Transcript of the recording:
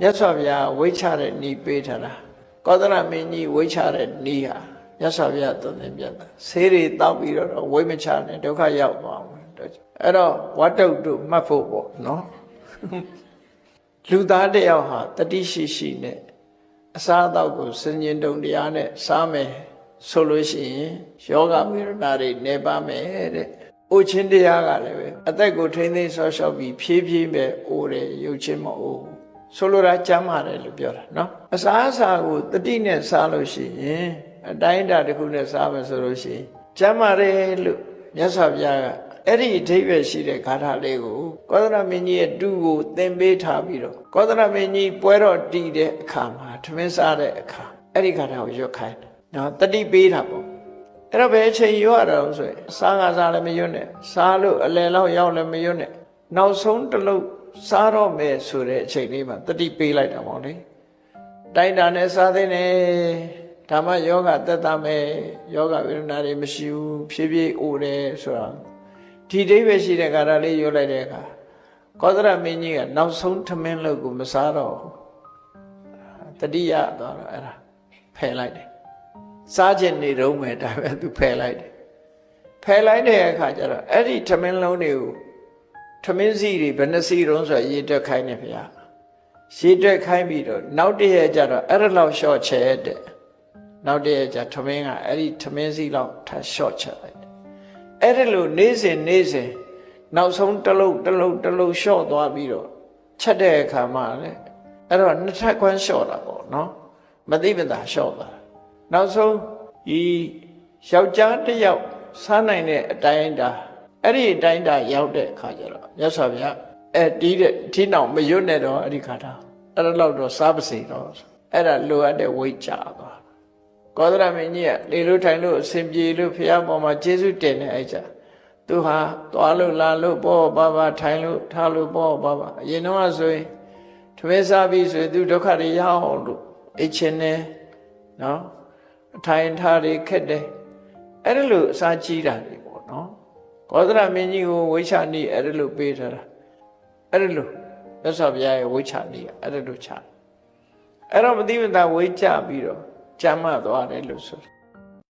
မြတ်စွာဘုရားဝိချတဲ့ဤပေးထားတာကောသလမင်းကြီးဝိချတဲ့ဤဟာမြတ်စွာဘုရားသွန်သင်ပြတာဆေးတွေတောက်ပြီးတော့ဝိမချနဲ့ဒုက္ခရောက်သွားမယ်အဲ့တော့ဝတ္တုတို့မှတ်ဖို့ပေါ့နော်လူသားတယောက်ဟာတတိရှိရှိနဲ့အစားအသောက်ကိုစဉ္ဉ္တုံတရားနဲ့စားမယ်ဆိုလို့ရှိရင်ယောဂဝေဒနာတွေနေပါမယ်တဲ့။အိုချင်းတရားကလည်းပဲအသက်ကိုထိမ့်သိမ်းဆော့ရှော့ပြီးဖြည်းဖြည်းပဲအိုတယ်ရုပ်ချင်းမအိုးဆိုလိုတာကြမ်းပါတယ်လို့ပြောတာနော်။အစားအစာကိုတတိနဲ့စားလို့ရှိရင်အတိုင်းအတာတစ်ခုနဲ့စားမယ်ဆိုလို့ရှိရင်ကြမ်းပါတယ်လို့မြတ်စွာဘုရားကအဲ့ဒီအဓိပ္ပာယ်ရှိတဲ့ဂါထာလေးကိုကောသလမင်းကြီးရဲ့တူကိုသင်ပေးထားပြီးတော့ကောသလမင်းကြီးပွဲတော်တည်တဲ့အခါမှာထမင်းစားတဲ့အခါအဲ့ဒီဂါထာကိုရွတ်ခိုင်းတယ်နော်တတိပေးတာပေါ့အဲ့တော့ဘယ်အချိန်ရွတ်ရတော့ဆိုရင်စားကစားလည်းမရွတ်နဲ့စားလို့အလယ်လောက်ရောက်လည်းမရွတ်နဲ့နောက်ဆုံးတစ်လုံးစားတော့မယ်ဆိုတဲ့အချိန်လေးမှာတတိပေးလိုက်တာပေါ့လေတိုင်းတာနဲ့စားတဲ့နဲ့ဓမ္မယောဂသက်သာမယ်ယောဂဝေဒနာတွေမရှိဘူးဖြည်းဖြည်းအိုတယ်ဆိုတာဒီအိဗယ်ရှိတဲ့ကာရလေးရွတ်လိုက်တဲ့အခါကောသရမင်းကြီးကနောက်ဆုံးထမင်းလို့ကိုမစားတော့တတိယသွားတော့အဲ့ဒါဖယ်လိုက်တယ်စားခြင်းနေတော့မယ်ဒါပဲသူဖယ်လိုက်တယ်ဖယ်လိုက်တဲ့အခါကျတော့အဲ့ဒီထမင်းလုံးတွေကိုထမင်းစီတွေဘယ်နှစီတုံးဆိုရေတွက်ခိုင်းတယ်ဗျာရေတွက်ခိုင်းပြီးတော့နောက်တည့်ရကျတော့အဲ့ဒါလောက်ရှော့ချဲတဲ့နောက်တည့်ရကျထမင်းကအဲ့ဒီထမင်းစီလောက်ထပ်ရှော့ချလိုက်အဲ့ဒါလို့နေ့စဉ်နောက်ဆုံးတစ်လုံးလျှော့သွားပြီးတော့ချက်တဲ့အခါမှာလေအဲ့တော့နှစ်ထပ်ခွန်းလျှော့တာပေါ့နော်မသိမသာလျှော့သွားနောက်ဆုံးဒီယောက်ျားတစ်ယောက်စားနိုင်တဲ့အတိုင်းအတာအဲ့ဒီအတိုင်းအတာရောက်တဲ့အခါကျတော့မြတ်စွာဘုရားဒီနောက်မရွတ်နဲ့တော့အဲ့ဒီခါတာအဲ့ဒါတော့စားပါစေတော့အဲ့ဒါလိုအပ်တဲ့ဝိတ်ကြသွားကောသလမင်းကြီးကလေလို့ထိုင်လို့အစဉ်ပြေလို့ဖះပေါ်မှာကျေးဇူးတင်နေအဲ့ကြသူဟာသွားလို့လာလို့ပေါ့ပါထိုင်လို့ထားလို့ပေါ့ပါအရင်တော့ဆိုရင်ထမင်းစားပြီးဆိုရင်သူဒုက္ခတွေရအောင်လို့အိတ်ချင်းနေနော်အထိုင်ထားတွေခက်တယ်အဲ့ဒါလို့အစာကြီးတာတွေပေါ့နော်ကောသလမင်းကြီးကိုဝိချနီအဲ့ဒါလို့ပေးထားတာအဲ့ဒါလို့မြတ်စွာဘုရားရဲ့ဝိချနီအဲ့ဒါလို့ချအဲ့တော့မသိမသာဝိချပြီးတော့ကျမ်းမသွားတယ်လို့ဆို